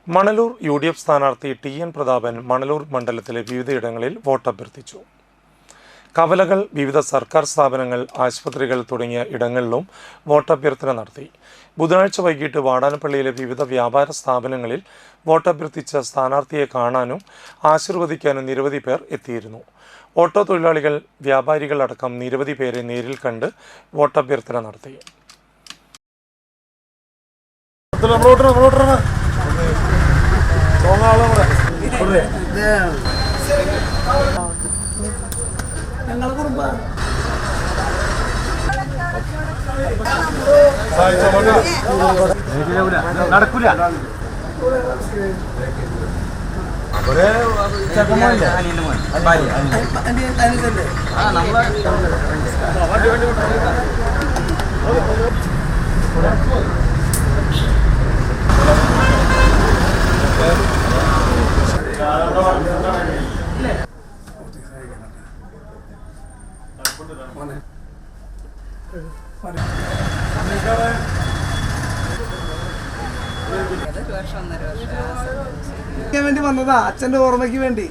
Manalur UDF സ്ഥാനാർത്ഥി TN Prathapan Manalur മണ്ഡലത്തിലെ വിവിധയിടങ്ങളിൽ വോട്ടഭ്യർത്ഥിച്ചു. കവലകൾ, വിവിധ സർക്കാർ സ്ഥാപനങ്ങൾ, ആശുപത്രികൾ തുടങ്ങിയ ഇടങ്ങളിലും വോട്ടഭ്യർത്ഥന നടത്തി. ബുധനാഴ്ച വൈകിട്ട് വാടാനപ്പള്ളിയിലെ വിവിധ വ്യാപാര സ്ഥാപനങ്ങളിൽ വോട്ടഭ്യർത്ഥിച്ച സ്ഥാനാർത്ഥിയെ കാണാനും ആശീർവദിക്കാനും നിരവധി പേർ എത്തിയിരുന്നു. ഓട്ടോ തൊഴിലാളികൾ, വ്യാപാരികൾ അടക്കം നിരവധി പേരെ നേരിൽ കണ്ട് വോട്ടഭ്യർത്ഥന നടത്തി. നടക്കൂല വേണ്ടി വന്നതാ, അച്ഛന്റെ ഓർമ്മയ്ക്ക് വേണ്ടി.